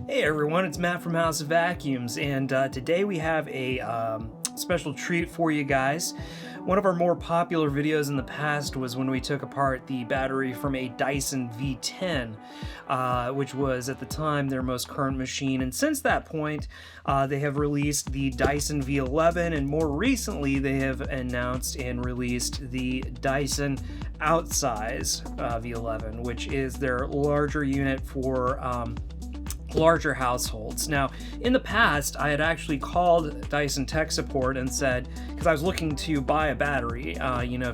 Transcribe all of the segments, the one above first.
Hey everyone, it's Matt from House of Vacuums, and today we have a special treat for you guys. One of our more popular videos in the past was when we took apart the battery from a Dyson V10, which was at the time their most current machine, and since that point they have released the Dyson V11, and more recently they have announced and released the Dyson Outsize V11, which is their larger unit for larger households. Now, in the past, I had actually called Dyson tech support and said, because I was looking to buy a battery,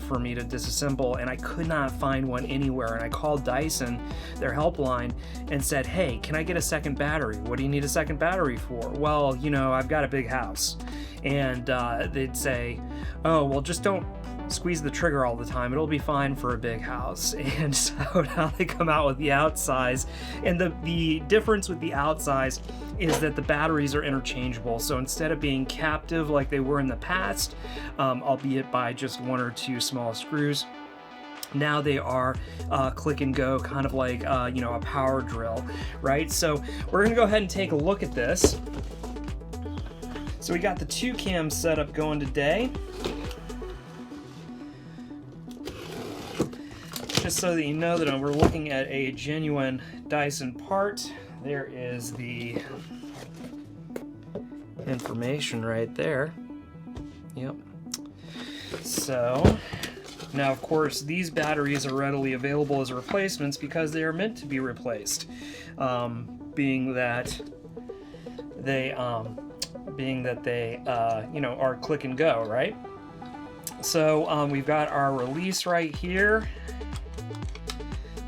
for me to disassemble, and I could not find one anywhere. And I called Dyson, their helpline, and said, hey, can I get a second battery? What do you need a second battery for? Well, I've got a big house. And they'd say, oh, well, just don't squeeze the trigger all the time, it'll be fine for a big house. And so now they come out with the Outsize, and the difference with the Outsize is that the batteries are interchangeable. So instead of being captive like they were in the past, albeit by just one or two small screws, now they are click and go, kind of like a power drill, right? So we're gonna go ahead and take a look at this. So we got the 2 cam setup going today. Just so that you know that we're looking at a genuine Dyson part, there is the information right there. Yep. So, now of course these batteries are readily available as replacements because they are meant to be replaced, being that they are click and go, right? So we've got our release right here.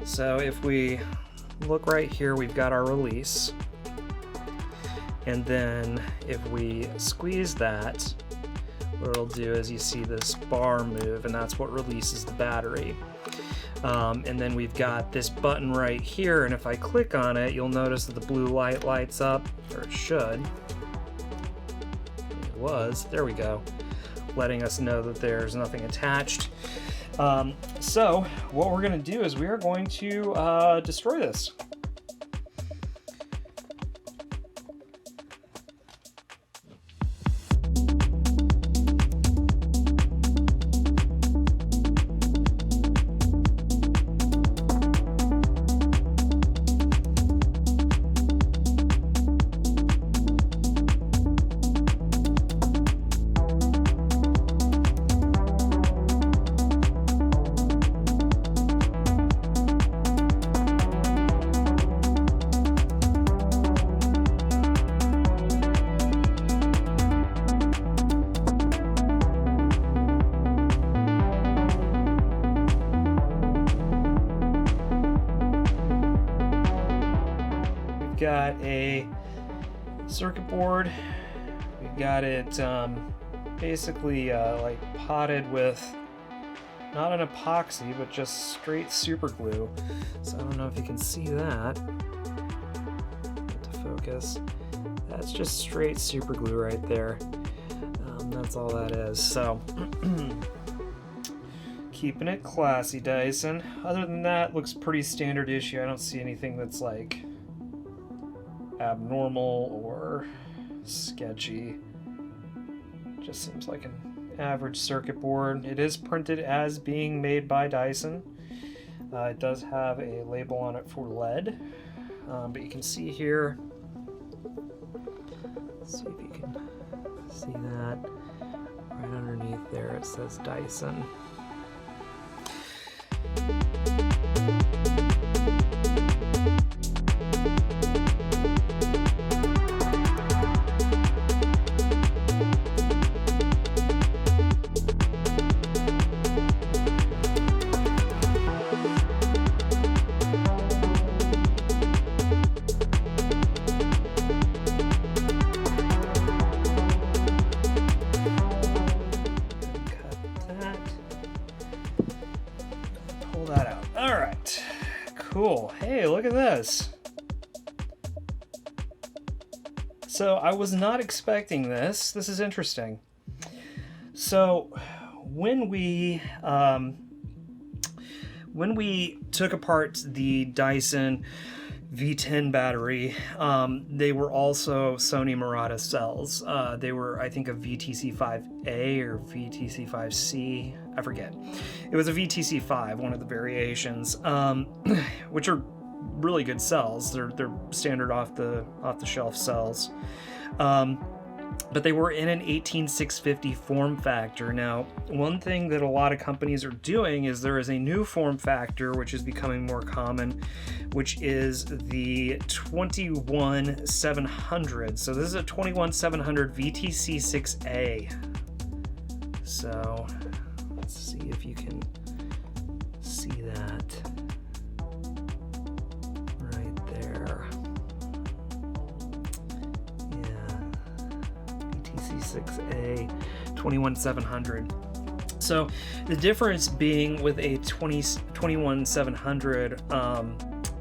So if we look right here, we've got our release. And then if we squeeze that, what it'll do is you see this bar move, and that's what releases the battery. And then we've got this button right here, and if I click on it, you'll notice that the blue light lights up, or it should. It was, there we go, letting us know that there's nothing attached. So what we're going to do is we are going to destroy this. Got a circuit board. We've got it basically like potted with not an epoxy but just straight super glue. So I don't know if you can see that. Get to focus. That's just straight super glue right there. That's all that is. So keeping it classy, Dyson. Other than that, looks pretty standard issue. I don't see anything that's like abnormal or sketchy. Just seems like an average circuit board. It is printed as being made by Dyson. It does have a label on it for lead, but you can see here, let's see if you can see that right underneath there, it says Dyson. That out. All right, cool. Hey, look at this. So I was not expecting this. This is interesting. So when we took apart the Dyson V10 battery. They were also Sony Murata cells. They were, I think, a VTC5A or VTC5C. I forget. It was a VTC5, one of the variations, which are really good cells. They're standard off the shelf cells. But they were in an 18650 form factor. Now, one thing that a lot of companies are doing is there is a new form factor which is becoming more common, which is the 21700. So this is a 21700 VTC6A. So let's see if you can see that right there. 6A 21700. So the difference being with a 21700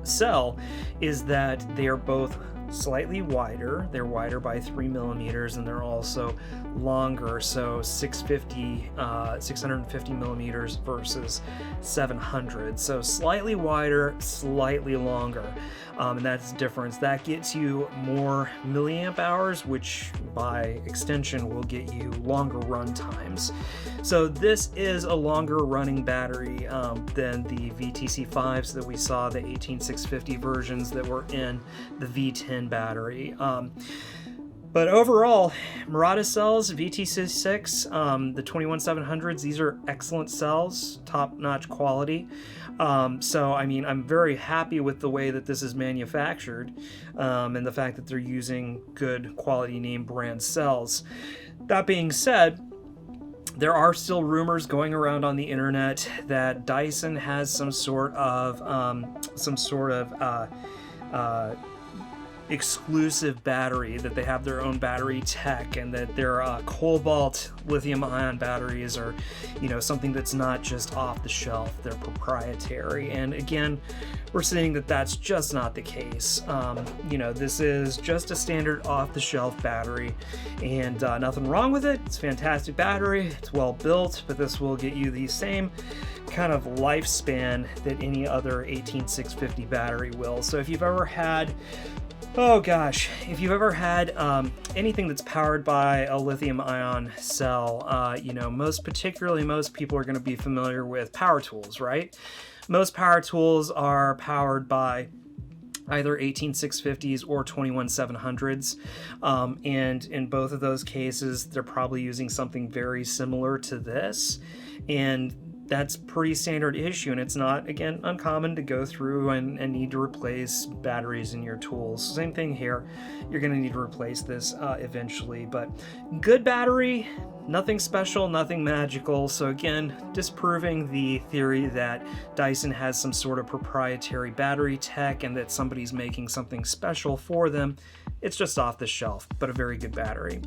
cell is that they are both slightly wider. They're wider by 3 millimeters, and they're also longer, so 650 millimeters versus 700. So slightly wider, slightly longer, and that's the difference. That gets you more milliamp hours, which by extension will get you longer run times. So this is a longer running battery than the VTC5s that we saw, the 18650 versions that were in the V10 battery. But overall, Murata cells, VTC6, the 21700s, these are excellent cells, top-notch quality. So, I mean, I'm very happy with the way that this is manufactured, and the fact that they're using good quality name brand cells. That being said, there are still rumors going around on the internet that Dyson has some sort of exclusive battery, that they have their own battery tech, and that their cobalt lithium-ion batteries are, you know, something that's not just off the shelf, they're proprietary. And again, we're seeing that that's just not the case. You know, this is just a standard off-the-shelf battery, and nothing wrong with it. It's a fantastic battery, it's well built, but this will get you the same kind of lifespan that any other 18650 battery will. So if you've ever had if you've ever had anything that's powered by a lithium-ion cell, you know, most people are going to be familiar with power tools, right? Most power tools are powered by either 18650s or 21700s, and in both of those cases, they're probably using something very similar to this, and that's pretty standard issue, and it's not, again, uncommon to go through and need to replace batteries in your tools. Same thing here. You're going to need to replace this eventually, but good battery, nothing special, nothing magical. So again, disproving the theory that Dyson has some sort of proprietary battery tech and that somebody's making something special for them. It's just off the shelf, but a very good battery.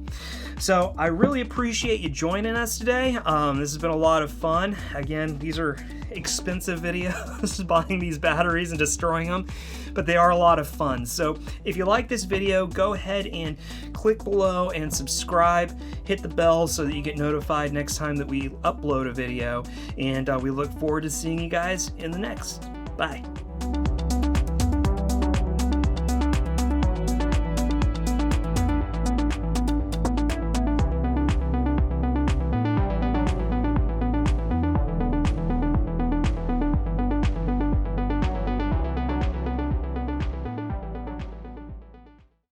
So I really appreciate you joining us today. This has been a lot of fun. Again, these are expensive videos, buying these batteries and destroying them, but they are a lot of fun. So if you like this video, go ahead and click below and subscribe, hit the bell so that you get notified next time that we upload a video, and we look forward to seeing you guys in the next. Bye.